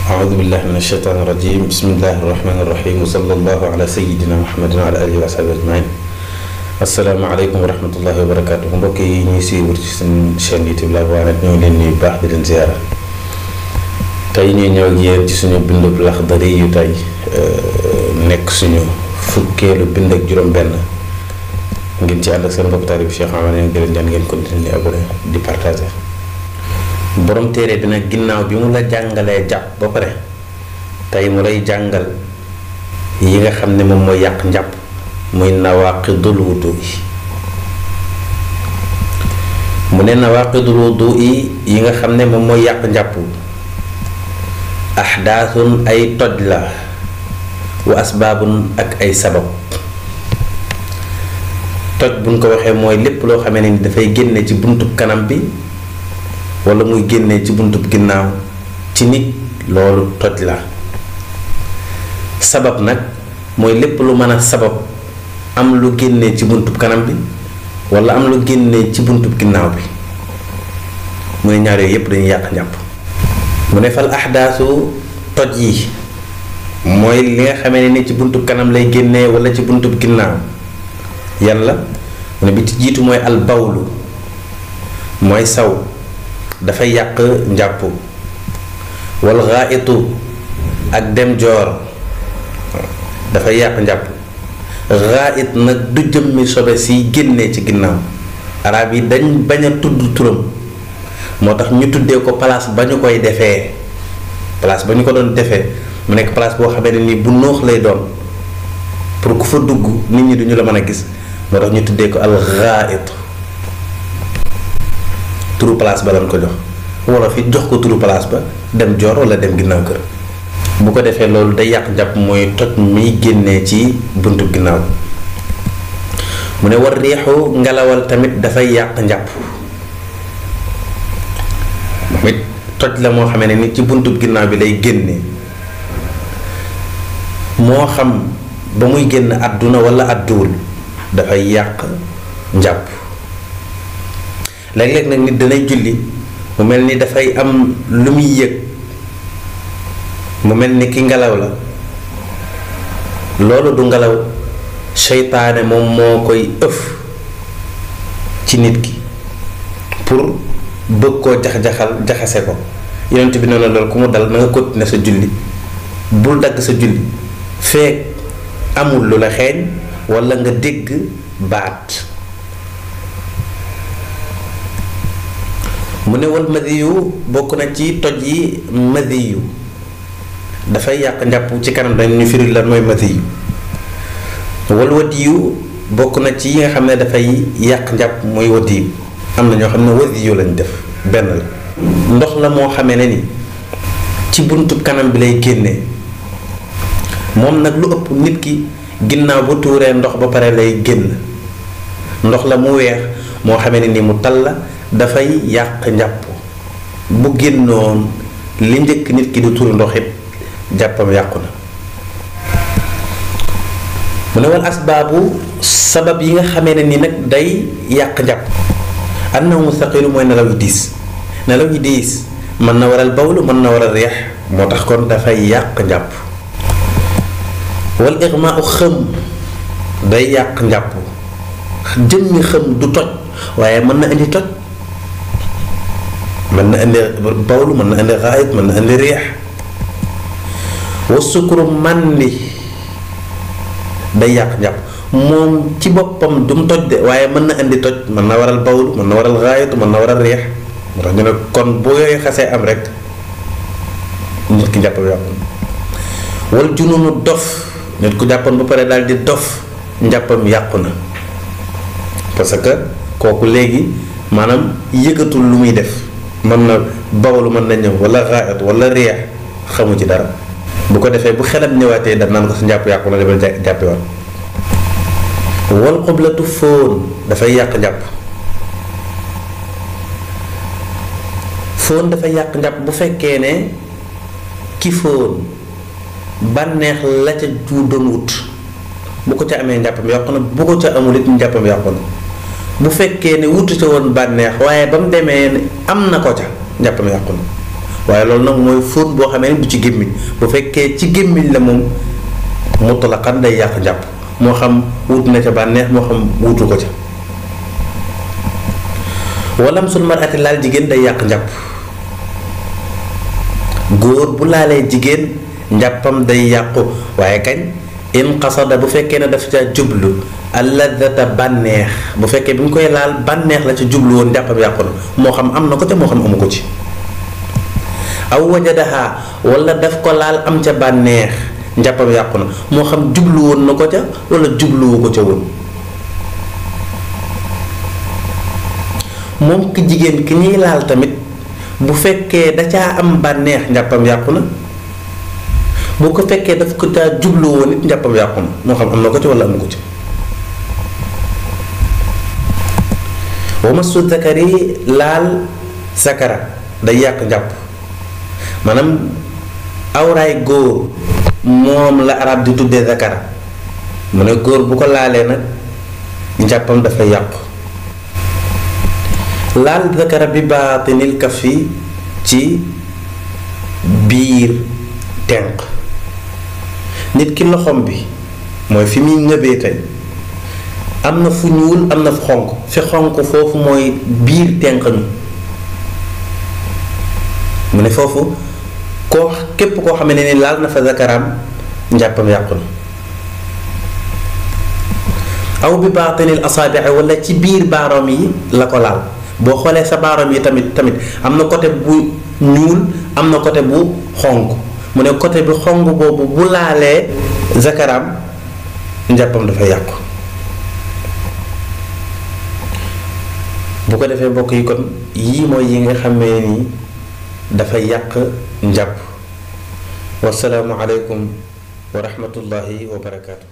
أعوذ بالله من الشيطان الرجيم بسم الله الرحمن الرحيم وصلى الله على سيدنا محمد وعلى آله وصحبه أجمعين. asalaamaaleykum wa rahmatullahi wa barakaatu. mbokk yi ñuy suivre ci seen chaîne YouTube La Voix Net ñoo ngi leen nuyu baax di leen ziara. tey ñuy ñëw ak yéen ci suñu bindub Laxdari yu tey nekk suñu fukkeelu bind ak juróom-benn ngeen ci ànd ak seen mbokk taalibe Cheikh Amady di leen ñaan ngeen continuer abonné di partager. borom téere bi nag ginnaaw bi mu la jàngalee jàpp ba pare tey mu lay jàngal yi nga xam ne moom mooy yàq njàpp. muy nawaqidul wudu yi mu ne nawaqidul wudu yi nga xam ne moom mooy yàq njàpp ahdaasun ay toj la wa asbaabun ak ay sabab. toj buñ ko waxee mooy lépp loo xamee ne ni dafay génne ci buntub kanam bi wala muy génne ci buntub ginnaaw ci nit loolu toj la. sabab nag mooy lépp lu mën a sabab am lu génnee ci buntub kanam bi wala am lu génnee ci buntub ginnaaw bi mu ne ñaar yooyu yépp dañuy yàq njàpp. mu ne fal ahdaasu toj yi mooy li nga xamee ne ci buntub kanam lay génnee wala ci buntub ginnaaw yan la mu ne bi ci jiitu mooy al bawlu mooy saw dafay yàq njàpp. wal ghaaitu ak dem joor dafay yàq njàpp. raait nag du jëmmi sobe si génnee ci ginnaaw arab yi dañ bañ a tudd turam moo tax ñu tuddee ko place ba ñu koy defee place ba ñu ko doon defee mu nekk place boo xamee ne nii bu noox lay doon pour ku fa dugg nit ñi duñu la mën a gis moo tax ñu tuddee ko al raait turu place ba lañ ko jox wala fi jox ko turu place ba dem joor wala dem ginnaaw kër. bu ko defee loolu day yàq njàpp mooy toj mi génnee ci buntu ginnaaw mu ne war riixu ngelawal tamit dafay yàq njàpp moom it toj la moo xamee ne ni ci buntu ginnaaw bi lay génne moo xam ba muy génn àdduna wala àdduwul dafay yàq njàpp. léeg-léeg nag nit danay julli mu mel ni dafay am lu muy yëg mu mel ni ki ngelaw la loolu du ngelaw seytaane moom moo koy ëf ci nit ki pour bëgg koo jaxase ko yonent bi noonu loolu ku mu dal na nga continuer sa julli bul dagg sa julli feek amul lu la xeeñ walla nga dégg baat. mu ne wal madiyu bokk na ci toj yi madiyu dafay yàq njàpp ci kanam dañu firil lan mooy madiyu. wal wadiyu bokk na ci yi nga xam ne dafay yàq njàpp mooy wadiyu am na ñoo xam ne wadiyu lañ def benn la. ndox la moo xamee ne ni ci buntu kanam bi lay génnee moom nag lu ëpp nit ki ginnaaw bu tuuree ndox ba pare lay génn ndox la mu weex moo xamee ne ni mu tal la dafay yàq njàpp bu génnoon li njëkk nit ki du tuur ndox it jàppam yàqu na. mu ne wal asbaabu sabab yi nga xamee ne ni nag day yàq njàpp annahu mustaqilu mooy nelaw yi diis nelaw yi diis mën na waral bawlu mën na waral reex moo tax kon dafay yàq njàpp. wal igmaau xëm day yàq njàpp jëmmi xëm du toj waaye mën na indi toj mën na indi bawlu mën na indi raayit mën na indi reex. wa sukuru màndi day yàq njàpp moom ci boppam du mu toj de waaye mën na indi toj mën na waral bawlu mën na waral raayatu mën na waral reex moo tax ñu ne kon bu yooyu xasee am rek nit ki njàppam yàqu. wal jununu dof nit ku jàppoon ba pare daal di dof njàppam yàqu na parce que kooku léegi maanaam yëgatul lu muy def mën na bawlu mën na ñëw wala raayat wala reex xamu ci dara. bu ko defee bu xelam ñëwaatee daf naan ko sa njàpp yàqu na demal jàppiwaat. wal xublatu fóon dafay yàq njàpp fóon dafay yàq njàpp bu fekkee ne ki fóon bànneex la ca ju doon wut bu ko ca amee njàppam yàqu na bu ko ca amul it njàppam yàqu na bu fekkee ne wutu ca woon bànneex waaye ba mu demee am na ko ca njàppam yàqu na waaye loolu nag mooy fóot boo xamee ne du ci gémmiñ. bu fekkee ci gémmiñ la moom mutlaqan day yàq njàpp moo xam wut na ca bànneex moo xam wutu ko ca. walam sul mar'ati laal jigéen day yàq njàpp góor bu laalee jigéen njàppam day yàqu waaye kañ in qasada bu fekkee ne dafa ca jublu alladata bànneex bu fekkee bi mu koy laal bànneex la ca jublu woon njàppam yàqu na moo xam am na ko ca moo xam amu ko ci. aw wajadaha wala daf ko laal am ca bànneex njàppam yàqu na moo xam jublu woon na ko ca wala jubluwu ko ca woon. moom ki jigéen ki ñuy laal tamit bu fekkee da caa am bànneex njàppam yàqu na bu ko fekkee daf ko caa jublu woon it njàppam yàqu na moo xam am na ko ci wala amu ko ci. wa masu zakari laal zakara day yàq njàpp maanaam awraay góor moom la arab di tuddee zakara mu ne góor bu ko laalee nag njàppam dafay yàqu. laal zakara bi baatinil kafi ci biir tenq nit ki loxom bi mooy fi muy ngëbee tey am na fu ñuul am na fu xonq fi xonq foofu mooy biir tenq mi mu ne foofu koo képp koo xam ne ni laal na fa zakaraam njàppam yàqu na. aw bi baatinil asaabii wala ci biir baaroom yi la ko laal boo xoolee sa baaroom yi tamit am na côté bu ñuul am na côté bu xonq mu ne côté bi xonq boobu bu laalee zakaraam njàppam dafay yàqu. bu ko defee mbokk yi kon yii mooy yi nga xamee ni dafay yàq njàpp. wasalaamu aleykum wa rahmatullahi wa barakaatu.